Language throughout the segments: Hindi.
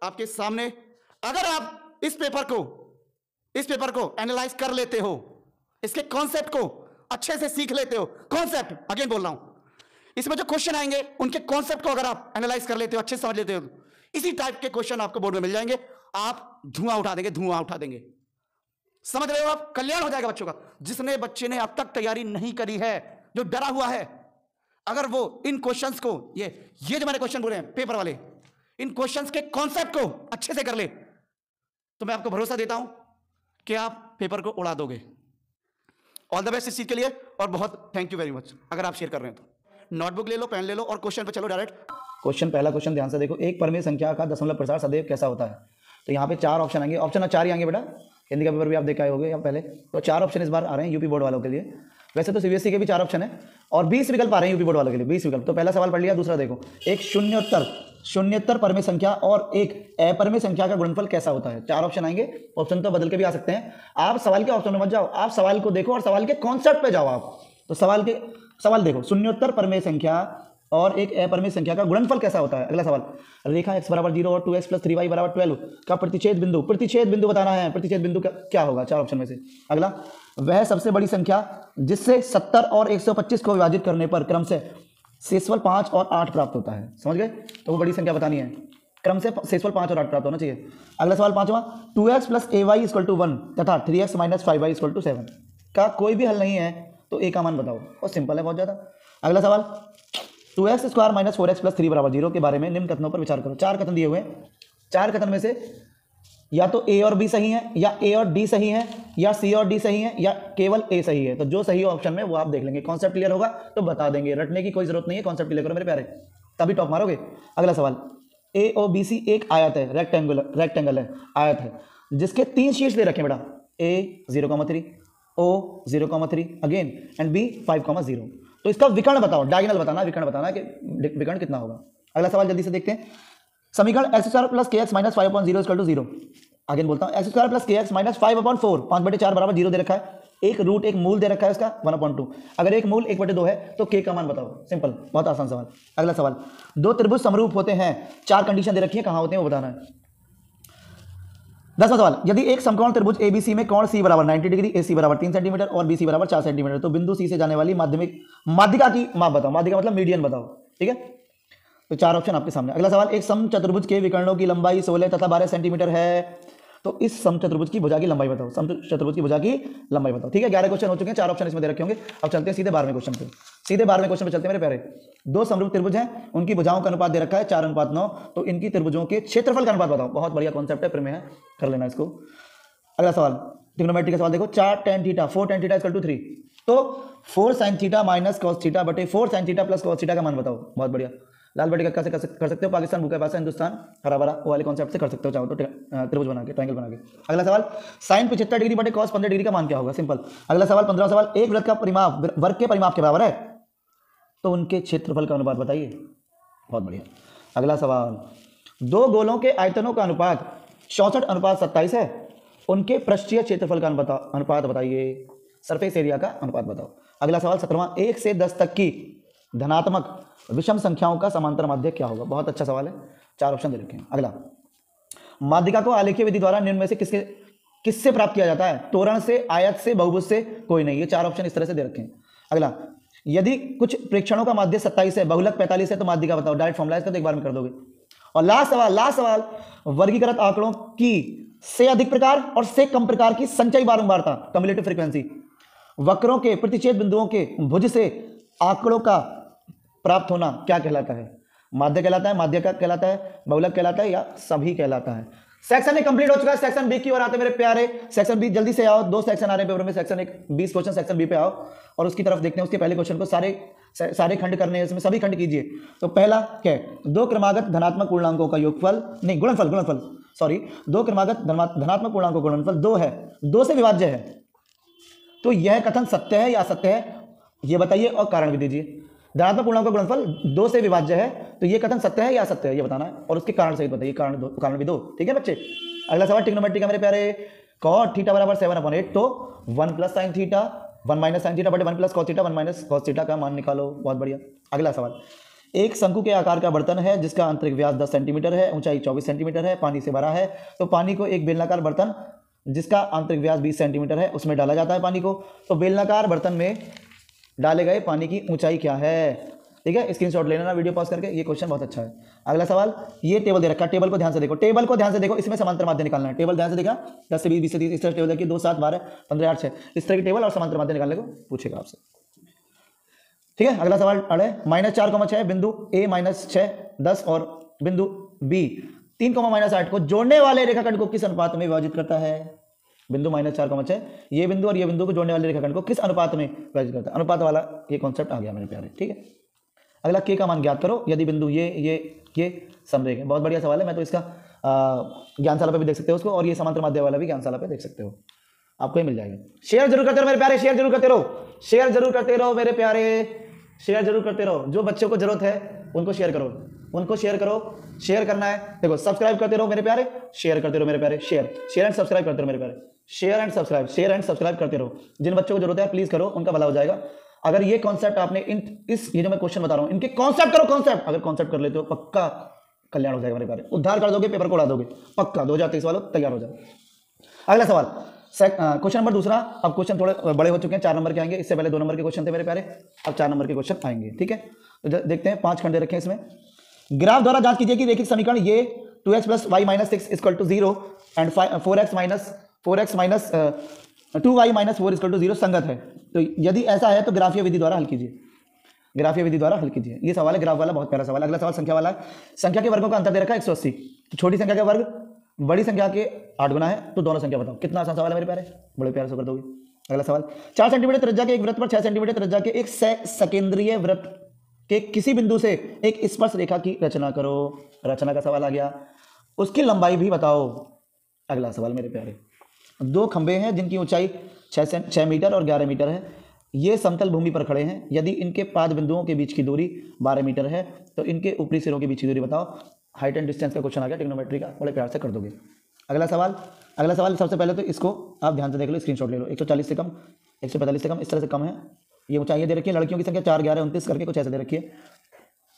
आपके सामने। अगर आप इस पेपर को एनालाइज कर लेते हो, इसके कॉन्सेप्ट को अच्छे से सीख लेते हो, कॉन्सेप्ट अगेन बोल रहा हूं, इसमें जो क्वेश्चन आएंगे उनके कॉन्सेप्ट को अगर आप एनालाइज कर लेते हो, अच्छे से समझ लेते हो, इसी टाइप के क्वेश्चन आपको बोर्ड में मिल जाएंगे। आप धुआं उठा देंगे, धुआं उठा देंगे। समझ रहे हो आप? कल्याण हो जाएगा बच्चों का। जिसने बच्चे ने अब तक तैयारी नहीं करी है, जो डरा हुआ है, अगर वो इन क्वेश्चंस को, ये जो मैंने क्वेश्चन बोले हैं पेपर वाले, इन क्वेश्चंस के कॉन्सेप्ट को अच्छे से कर ले, तो मैं आपको भरोसा देता हूं कि आप पेपर को उड़ा दोगे। ऑल द बेस्ट इस चीज के लिए, और बहुत थैंक यू वेरी मच। अगर आप शेयर कर रहे हैं तो नोटबुक ले लो, पेन ले लो, और क्वेश्चन पे चलो डायरेक्ट। क्वेश्चन, पहला क्वेश्चन ध्यान से देखो, एक परिमेय संख्या का दशमलव प्रसार सदैव कैसा होता है? तो यहाँ पे 4 ऑप्शन आएंगे, ऑप्शन 4 ही आएंगे बेटा, हिंदी का पेपर भी आप देख आए होंगे या पहले, तो 4 ऑप्शन इस बार आ रहे हैं यूपी बोर्ड वालों के लिए। वैसे तो सीबीएसई के भी 4 ऑप्शन है, और 20 विकल्प आ रहे हैं यूपी बोर्ड वालों के लिए, 20 विकल्प। तो पहला सवाल पढ़ लिया, दूसरा देखो, एक शून्योत्तर परिमेय संख्या और एक अपरिमेय संख्या का गुणनफल कैसा होता है? 4 ऑप्शन आएंगे, ऑप्शन तो बदल के भी आ सकते हैं। आप सवाल के ऑप्शन में मत जाओ, आप सवाल को देखो और सवाल के कॉन्सेप्ट पे जाओ आप। तो सवाल देखो, शून्योत्तर परिमेय संख्या और एक अपरिमेय संख्या का गुणनफल कैसा होता है? अगला सवाल, रेखा x बराबर 0 और 2x + 3y बराबर 12 का प्रतिच्छेद बिंदु बताना है। प्रतिच्छेद बिंदु क्या होगा? 4 ऑप्शन में से। अगला, वह सबसे बड़ी संख्या जिससे 70 और 125 को विभाजित करने पर क्रम से शेषफल 5 और 8 प्राप्त होता है। समझ गए? तो वो बड़ी संख्या बतानी है, क्रम से शेषफल 5 और 8 प्राप्त होना चाहिए। अगला सवाल 5वां, 2x + ay = 1 तथा 3x - 5y = 7 का कोई भी हल नहीं है, तो a का मान बताओ। और सिंपल है बहुत ज्यादा। अगला सवाल, 2x² - 4x + 3 बराबर 0 के बारे में निम्न कथनों पर विचार करो। 4 कथन दिए हुए हैं, 4 कथन में से या तो a और b सही है, या a और d सही है, या c और d सही है, या केवल a सही है। तो जो सही ऑप्शन में वो आप देख लेंगे। कॉन्सेप्ट क्लियर होगा तो बता देंगे, रटने की कोई जरूरत नहीं है। कॉन्सेप्ट क्लियर करो मेरे प्यारे, तभी टॉप मारोगे। अगला सवाल, AOBC एक आयत है, रेक्टेंगल है, आयत है, जिसके 3 शीर्ष दे रखे बेटा, a 0,3, o 0,3 again, and b 5,0। तो इसका विकर्ण बताओ, डायगोनल बताना, विकर्ण बताना कि विकर्ण कितना होगा। अगला सवाल जल्दी से देखते हैं, समीकरण x² + kx - 5/0 = 0। आगे बोलता हूं, x² + kx - 5/4, 5/4 बराबर 0 दे रखा है। एक रूट, एक मूल दे रखा है उसका 1/2। अगर एक मूल 1/2 है तो k का मान बताओ। सिंपल, बहुत आसान सवाल। अगला सवाल, 2 त्रिभुज समरूप होते हैं, 4 कंडीशन दे रखी है, कहां होते हैं वो बताना है। 10वां सवाल, यदि एक समकोण त्रिभुज ABC में कोण C बराबर 90 डिग्री, AC बराबर 3 सेंटीमीटर और BC बराबर 4 सेंटीमीटर, तो बिंदु C से जाने वाली माध्यिका की माप बताओ। माध्यिका मतलब मीडियन बताओ, ठीक है। तो 4 ऑप्शन आपके सामने। अगला सवाल, एक समचतुर्भुज के विकर्णों की लंबाई 16 तथा 12 सेंटीमीटर है, तो इस समचतुर्भुज की भुजा की लंबाई बताओ। समचतुर्भुज की भुजा की लंबाई बताओ, ठीक है। 11 क्वेश्चन हो चुके हैं, 4 ऑप्शन इसमें दे रखे होंगे। अब चलते हैं सीधे 12वें क्वेश्चन पे। सीधे 12वें क्वेश्चन पे चलते हैं मेरे प्यारे। 2 समरूप त्रिभुज हैं, उनकी भुजाओं का अनुपात दे रखा है 4:9, तो इनकी त्रिभुजों के क्षेत्रफल का अनुपात बताओ। बहुत बढ़िया कॉन्सेप्ट है, प्रमेय है, कर लेना इसको। अगला सवाल, ट्रिग्नोमेट्री का सवाल देखो, 4 tan थीटा 4 tan थीटा = 3, तो 4 sin थीटा - cos थीटा बटे 4 sin थीटा + cos थीटा का मान बताओ। बहुत बढ़िया, लाल बटे कक्का से कर सकते हो, पाकिस्तान भूखा प्यासा हिंदुस्तान हरा भरा, वो वाले कॉन्सेप्ट से कर सकते हो चाहो तो, त्रिभुज बना के, ट्रायंगल बना के। अगला सवाल, sin 75 डिग्री बटे cos 15 डिग्री का मान क्या होगा? सिंपल। अगला सवाल 15वां सवाल, एक वृत्त का परिमाप वर्ग के परिमाप के बराबर है, तो उनके क्षेत्रफल का अनुपात बताइए। बहुत बढ़िया। अगला सवाल, 2 गोलों के आयतनों का अनुपात 64:27 है, उनके पृष्ठीय क्षेत्रफल का अनुपात बताइए। सरफेस एरिया का अनुपात बताओ। अगला सवाल 17वां, 1 से 10 तक की धनात्मक विषम संख्याओं का समांतर माध्य क्या होगा? बहुत अच्छा सवाल है, 4 ऑप्शन दे रखे हैं। अगला, माध्यिका को आलेखीय विधि द्वारा निम्न में से किससे प्राप्त किया जाता है? तोरण से, आयत से, बहुभुज से, कोई नहीं। ये 4 ऑप्शन इस तरह से दे रखे हैं। अगला, यदि कुछ प्रेक्षणों का माध्य 27 है, बहुलक 45 है, तो माध्यिका बताओ। डायरेक्ट फॉर्मूला इसका तो एक बार में कर दोगे। और लास्ट सवाल, वर्गीकृत आंकड़ों की से अधिक प्रकार और से कम प्रकार की संचयी बारंबारता, कम्युलेटिव फ्रीक्वेंसी, वक्रों के प्रतिच्छेद बिंदुओं के भुज से आंकड़ों का प्राप्त होना क्या कहलाता है? माध्य कहलाता है, माध्यिका कहलाता है, बहुलक कहलाता है, या सभी कहलाता है? सेक्शन ए कंप्लीट हो चुका है। सेक्शन बी की ओर आते मेरे प्यारे। सेक्शन बी जल्दी से आओ, 2 सेक्शन आ रहे हैं पेपर में। सेक्शन एक 20 क्वेश्चन सेक्शन बी पे आओ और उसकी तरफ देखते हैं। उसके पहले क्वेश्चन को सारे खंड करने हैं, इसमें सभी खंड कीजिए। तो पहला क्या है? 2 क्रमागत धनात्मक पूर्णांकों का योगफल, नहीं गुणनफल, सॉरी, 2 क्रमागत धनात्मक पूर्णांकों का गुणनफल 2 है, 2 से विभाज्य है, तो यह कथन सत्य है या असत्य है, यह बताइए और कारण भी दीजिए। धनात्मक पूर्णांकों का गुणनफल 2 से विभाज्य है, तो यह कथन सत्य है या असत्य है, यह बताना है, और उसके कारण सहित बताइए। कारण भी दो, ठीक है बच्चे। अगला सवाल ट्रिग्नोमेट्री का मेरे प्यारे, cot थीटा बराबर 7/8, तो 1 + sin थीटा 1 - sin थीटा बटे 1 + cos थीटा 1 - cos थीटा का मान निकालो। बहुत बढ़िया। अगला सवाल, एक शंकु के आकार का बर्तन है जिसका आंतरिक व्यास 10 सेंटीमीटर है, ऊंचाई 24 सेंटीमीटर है, पानी से भरा है। तो पानी को एक बेलनाकार बर्तन जिसका आंतरिक व्यास 20 सेंटीमीटर है उसमें डाला जाता है पानी को। तो बेलनाकार बर्तन में डाले गए पानी की ऊंचाई क्या है? ठीक है, स्क्रीनशॉट ले लेना वीडियो पॉज करके, ये क्वेश्चन बहुत अच्छा है। अगला सवाल, ये टेबल दे रखा है, टेबल को ध्यान से देखो, टेबल को ध्यान से देखो, इसमें समांतर माध्य निकालना है। टेबल ध्यान से देखा, 10 से 20, 20 से 30 इस तरह टेबल देखिए, 2 7 12 15 8 6 इस तरह की टेबल और समांतर माध्य निकालने को पूछेगा आपसे। ठीक है, अगला सवाल अड़े -4,6 बिंदु A -6 10 और बिंदु B 3, -8 को जोड़ने वाले रेखाखंड को किस अनुपात में विभाजित करता है? बिंदु -4,6 ये बिंदु और ये बिंदु को जोड़ने वाले रेखाखंड को किस अनुपात में विभाजित करता है? अनुपात वाला ये कॉन्सेप्ट आ गया मेरे प्यारे। ठीक है, अगला K का मान ज्ञात करो यदि बिंदु ये समरेख है। बहुत बढ़िया सवाल है, मैं तो इसका ज्ञानशाला पे भी देख सकते हो उसको, और ये समांतर माध्य वाला भी ज्ञानशाला पे देख सकते हो, आपको ही मिल जाएगा। शेयर जरूर करते रहो मेरे प्यारे, शेयर जरूर करते रहो, शेयर जरूर करते रहो मेरे प्यारे, शेयर जरूर करते रहो। जो बच्चों को जरूरत है उनको शेयर करो, उनको शेयर करो। शेयर करना है, देखो सब्सक्राइब करते रहो मेरे प्यारे, शेयर करते रहो मेरे प्यारे, शेयर एंड सब्सक्राइब करते रहो मेरे प्यारे, शेयर एंड सब्सक्राइब करते रहो। जिन बच्चों को जरूरत है प्लीज करो, उनका भला हो जाएगा। अगर ये कॉन्सेप्ट आपने ये जो मैं क्वेश्चन बता रहा हूं इनके कॉन्सेप्ट करो, कॉन्सेप्ट अगर कॉन्सेप्ट कर लेते हो पक्का कल्याण हो जाएगा मेरे प्यारे, उद्धार कर दोगे, पेपर को उड़ा दोगे पक्का। 2023 वालों तैयार हो जाओ। अगला सवाल, क्वेश्चन नंबर दूसरा। अब क्वेश्चन थोड़े बड़े हो चुके हैं, 4 नंबर के आएंगे, इससे पहले 2 नंबर के क्वेश्चन थे मेरे प्यारे, अब 4 नंबर के क्वेश्चन आएंगे। ठीक है, तो देखते हैं, 5 खंड दे रखे हैं इसमें। ग्राफ द्वारा जांच कीजिए कि रेखिक समीकरण ये 2x + y - 6 = 0 and 4x - 2y - 4 = 0 संगत है। तो यदि ऐसा है तो ग्राफीय विधि द्वारा हल कीजिए, ग्राफीय विधि द्वारा हल कीजिए। ये सवाल है ग्राफ वाला, बहुत प्यारा सवाल। अगला सवाल संख्या वाला है। संख्या के वर्गों का अंतर दे रखा है 180, तो छोटी संख्या का वर्ग बड़ी संख्या के 8 गुना है, तो दोनों संख्या बताओ। कितना आसान सवाल है मेरे प्यारे, बड़े प्यारे से कर दोगे। अगला सवाल, 4 सेंटीमीटर त्रिज्या के एक वृत्त पर 6 सेंटीमीटर त्रिज्या के एक सकेंद्रीय वृत्त के किसी बिंदु से एक स्पर्श रेखा की रचना करो। रचना का सवाल आ गया, उसकी लंबाई भी बताओ। अगला सवाल मेरे प्यारे, 2 खंभे हैं जिनकी ऊंचाई 6 मीटर और 11 मीटर है। ये समतल भूमि पर खड़े हैं। यदि इनके पाद बिंदुओं के बीच की दूरी 12 मीटर है तो इनके ऊपरी सिरों के बीच की दूरी बताओ। हाइट एंड डिस्टेंस का क्वेश्चन आ गया, ट्रिग्नोमेट्री का, बड़े प्यार से कर दोगे। अगला सवाल सबसे पहले तो इसको आप ध्यान से देख लो, स्क्रीनशॉट ले लो। 140 से कम, 145 से कम, इस तरह से कम है। ये ऊंचाई दे रखी है, लड़कियों की संख्या 4 11 29 करके कुछ ऐसे दे रखी है।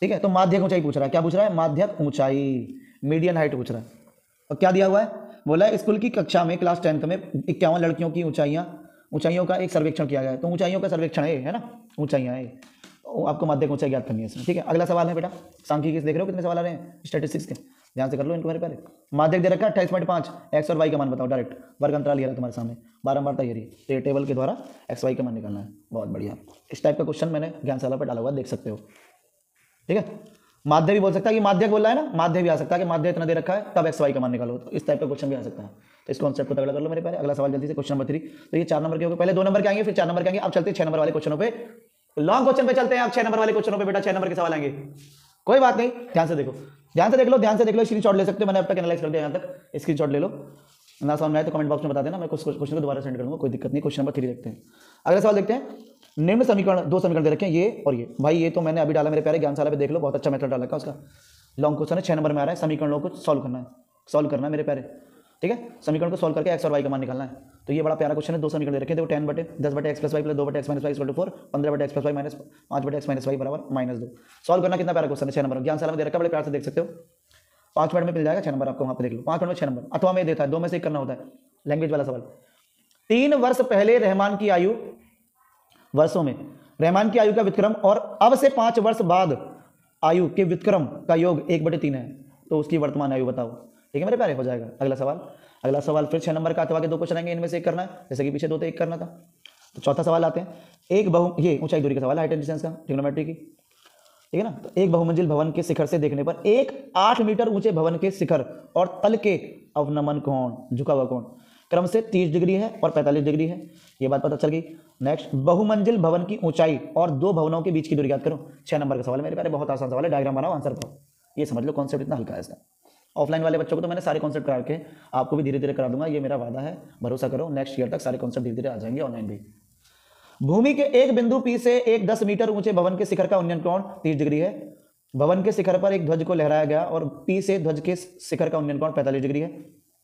ठीक है, तो माध्यक ऊंचाई पूछ रहा है, क्या पूछ रहा है? माध्यक ऊंचाई, मीडियन हाइट पूछ रहा है। और क्या दिया हुआ है? बोला है स्कूल की कक्षा में क्लास 10th में 51 लड़कियों की ऊंचाइयों का एक सर्वेक्षण किया गया है। तो ऊंचाइयों का सर्वेक्षण है ना, ऊंचाइयां है, आपको माध्यक ऊंचाई ज्ञात करनी है इसमें। ठीक है, अगला सवाल है बेटा, सांख्यिकी देख रहे हो कितने सवाल आ रहे हैं, स्टैटिस्टिक्स के, ध्यान से कर लो इनको मेरे पहले। माध्यक दे रखा है 28.5, एक्स और वाई का मान बताओ डायरेक्ट, वर्ग अंतराल ये रहा तुम्हारे सामने, बारंबार तैयारी, तो ये टेबल के द्वारा एक्स वाई का मान निकालना है। बहुत बढ़िया, इस टाइप का क्वेश्चन मैंने ज्ञानशाला पर डाला हुआ, देख सकते हो। ठीक है, माध्य भी बोल सकता है कि माध्यक बोल रहा है ना, माध्य भी आ सकता है कि माध्य इतना दे रखा है तब एक्स वाई का मान निकालो, तो इस टाइप का क्वेश्चन भी आ सकता है। तो इस कॉन्सेप्ट को तगड़ा कर लो मेरे पहले। अगला सवाल जल्दी से, क्वेश्चन नंबर 3। तो ये 4 नंबर के हो गए, पहले 2 नंबर के आएंगे फिर 4 नंबर के आएंगे। अब चलते हैं 6 नंबर वाले क्वेश्चनों पे, लॉन्ग क्वेश्चन पे चलते हैं। आप 6 नंबर वाले क्वेश्चनों पे बेटा 6 नंबर के सवाल आएंगे, कोई बात नहीं, ध्यान से देखो, ध्यान से देख लो, ध्यान से देख लो, स्क्रीनशॉट ले सकते हो, मैंने अब तक एनालाइज कर दिया यहाँ तक, स्क्रीनशॉट ले लो। ना समझ में आए तो कमेंट बॉक्स में बता देना, मैं कुछ क्वेश्चन को दोबारा सेंड कर दूंगा, कोई दिक्कत नहीं। क्वेश्चन नंबर 3 देखते हैं। अगला सवाल देखते हैं, निम्न समीकरण, 2 समीकरण दे रखे हैं, ये और ये। भाई ये तो मैंने अभी डाला मेरे प्यारे, ज्ञानशाला पे देख लो, बहुत अच्छा मेथड डाला उसका। लॉन्ग क्वेश्चन है, 6 नंबर में आ रहा है, समीकरणों को सॉल्व करना है मेरे प्यारे। ठीक है, समीकरण को सॉल्व करके एक्स और वाई का मान निकालना है। तो ये बड़ा प्यारा क्वेश्चन है, 2 समीकरण दे रखे हैं, देखो 10/10/x + y + 2/x - y = 4, 15/x + y - 5/x - y = -2। Solve करना कितना प्यारा क्वेश्चन है, 6 नंबर ज्ञानशाला में दे रखा है, बड़े प्यार से देख सकते हो। 5 मिनट में मिल जाएगा 6 नंबर आपको, वहां पे देख लो, 5 मिनट में 6 नंबर, अथवा में देता है 2 में से एक करना होता है, लैंग्वेज वाला सवाल। 3 वर्ष पहले रहमान की आयु, वर्षों में रहमान की आयु का व्युत्क्रम और अब से 5 वर्ष बाद आयु के व्युत्क्रम का योग 1/3 है, तो उसकी वर्तमान आयु बताओ। ठीक है मेरे प्यारे, हो जाएगा। अगला सवाल फिर 6 नंबर का, अथवा के 2 क्वेश्चन आएंगे, इनमें से एक करना है, जैसे कि पीछे 2 थे 1 करना था। तो चौथा सवाल आते हैं, ये ऊंचाई दूरी का सवाल है, हाइट एंड डिस्टेंस का, ट्रिग्नोमेट्री की। ठीक है ना, तो एक बहुमंजिल भवन के शिखर से देखने पर एक 8 मीटर ऊंचे भवन के शिखर और तल के अवनमन कोण, झुका हुआ कोण क्रम से 30 डिग्री है और 45 डिग्री है, ये बात पता चल गई। नेक्स्ट, बहुमंजिल भवन की ऊंचाई और 2 भवनों के बीच की दूरी याद करो। 6 नंबर का सवाल है मेरे प्यारे, बहुत आसान सवाल है, डायग्राम बनाओ, आंसर पाओ। ये समझ लो, कॉन्सेप्ट इतना हल्का है इसका। ऑफलाइन वाले बच्चों को तो मैंने सारे कॉन्सेप्ट करा के आपको भी धीरे धीरे करा दूंगा, ये मेरा वादा है, भरोसा करो, नेक्स्ट ईयर तक सारे कॉन्सेप्ट धीरे धीरे आ जाएंगे ऑनलाइन भी। भूमि के एक बिंदु P से एक 10 मीटर ऊंचे भवन के शिखर का उन्नयन कोण 30 डिग्री है। भवन के शिखर पर एक ध्वज को लहराया गया और P से ध्वज के शिखर का उन्नयन कोण 45 डिग्री है।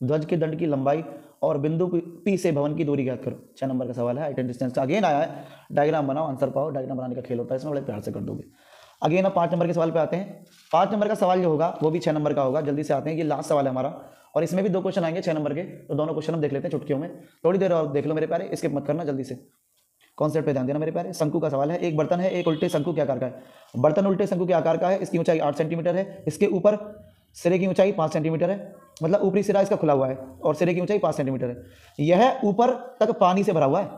ध्वज के दंड की लंबाई और बिंदु P से भवन की दूरी ज्ञात करो। 6 नंबर का सवाल है, हाइट एंड डिस्टेंस का अगेन आया है, डायग्राम बनाओ, आंसर पाओ। डायग्राम बनाने का खेल होता है इसमें, बड़े प्यार से कर दोगे। अगेन अब 5 नंबर के सवाल पे आते हैं। 5 नंबर का सवाल जो होगा वो भी 6 नंबर का होगा। जल्दी से आते हैं, ये लास्ट सवाल है हमारा और इसमें भी 2 क्वेश्चन आएंगे 6 नंबर के। तो दोनों क्वेश्चन हम देख लेते हैं चुटकियों में। थोड़ी देर और देख लो मेरे प्यारे, स्किप मत करना, जल्दी से कॉन्सेप्ट पे ध्यान देना मेरे प्यारे। शंकु का सवाल है। एक बर्तन है, एक उल्टे शंकु के आकार का है। बर्तन उल्टे शंकु के आकार का है, इसकी ऊंचाई 8 सेंटीमीटर है, इसके ऊपर सिरे की ऊंचाई 5 सेंटीमीटर है, मतलब ऊपरी सिरा इसका खुला हुआ है और सिरे की ऊंचाई 5 सेंटीमीटर है। यह ऊपर तक पानी से भरा हुआ है।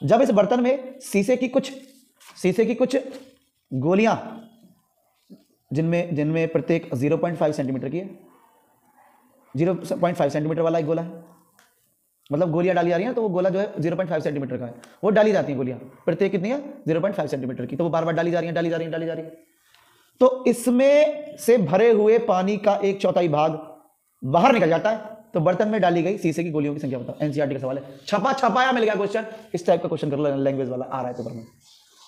जब इस बर्तन में शीशे की कुछ गोलियां, जिनमें प्रत्येक 0.5 सेंटीमीटर की है, 0.5 सेंटीमीटर वाला एक गोला है, मतलब गोलियां डाली जा रही हैं, तो वो गोला जो है 0.5 सेंटीमीटर का है, वो डाली जाती हैं गोलियां, प्रत्येक कितनी है 0.5 सेंटीमीटर की, तो वो बार बार डाली जा रही है। तो इसमें से भरे हुए पानी का 1/4 भाग बाहर निकल जाता है, तो बर्तन में डाली गई शीशे की गोलियों की संख्या बताओ। एनसीईआरटी का सवाल है, छपाया मिल गया क्वेश्चन। इस टाइप का क्वेश्चन कर लो, लैंग्वेज वाला आ रहा है पेपर में।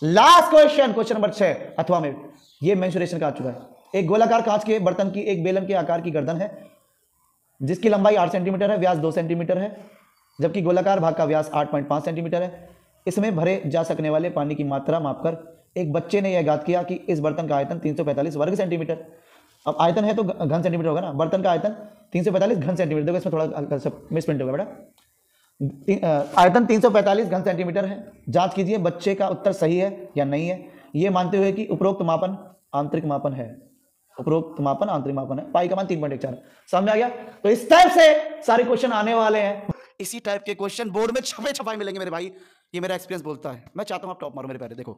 लास्ट क्वेश्चन, क्वेश्चन नंबर 6 अथवा में, ये मेंसुरेशन का आ चुका है। एक गोलाकार कांच के बर्तन की एक बेलन के आकार की गर्दन है, जिसकी लंबाई 8 सेंटीमीटर है, व्यास 2 सेंटीमीटर है, जबकि गोलाकार भाग का व्यास 8.5 सेंटीमीटर है। इसमें भरे जा सकने वाले पानी की मात्रा मापकर एक बच्चे ने यह ज्ञात किया कि इस बर्तन का आयतन 345 वर्ग सेंटीमीटर। अब आयतन है तो घन सेंटीमीटर होगा ना, बर्तन का आयतन 345 घन सेंटीमीटर। देखो इसमें थोड़ा मिसप्रिंट होगा बेटा। आयतन 345 घन सेंटीमीटर है। जांच कीजिए बच्चे का उत्तर सही है या नहीं है, ये मानते हुए कि उपरोक्त मापन आंतरिक मापन है। उपरोक्त मापन आंतरिक मापन है। पाई का मान 3.14 सामने आ गया। तो इस टाइप से सारे क्वेश्चन आने वाले हैं। इसी टाइप के क्वेश्चन बोर्ड में छपाए मिलेंगे मेरे भाई, ये मेरा एक्सपीरियंस बोलता है। मैं चाहता हूं आप टॉप मारो मेरे प्यारे। देखो,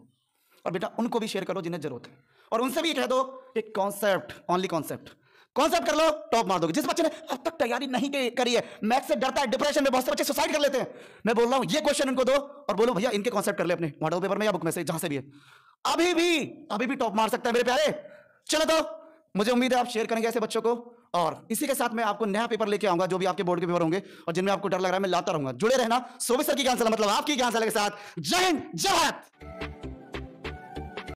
और बेटा उनको भी शेयर करो जिन्हें जरूरत है, और उनसे भी कह दो कि कॉन्सेप्ट, ओनली कॉन्सेप्ट कर लो, टॉप मार दोगे। जिस बच्चे ने अब तक तैयारी नहीं करी है, मैथ्स से डरता है, डिप्रेशन में, बहुत से बच्चे सुसाइड कर लेते हैं, मैं बोल रहा हूं ये क्वेश्चन उनको दो और बोलो भैया इनके कॉन्सेप्ट कर ले अपने मॉडल पेपर में या बुक में से, जहां से भी है। अभी भी टॉप मार सकता है मेरे प्यारे। चलो तो मुझे उम्मीद है आप शेयर करेंगे ऐसे बच्चों को, और इसी के साथ मैं आपको नया पेपर लेके आऊंगा, जो भी आपके बोर्ड के पेपर होंगे और जिनमें आपको डर लग रहा है, मैं लाता रहूंगा। जुड़े रहना सोबे सर की ज्ञान साला, मतलब आपकी ज्ञान साला के साथ। जय हिंद, जय भारत।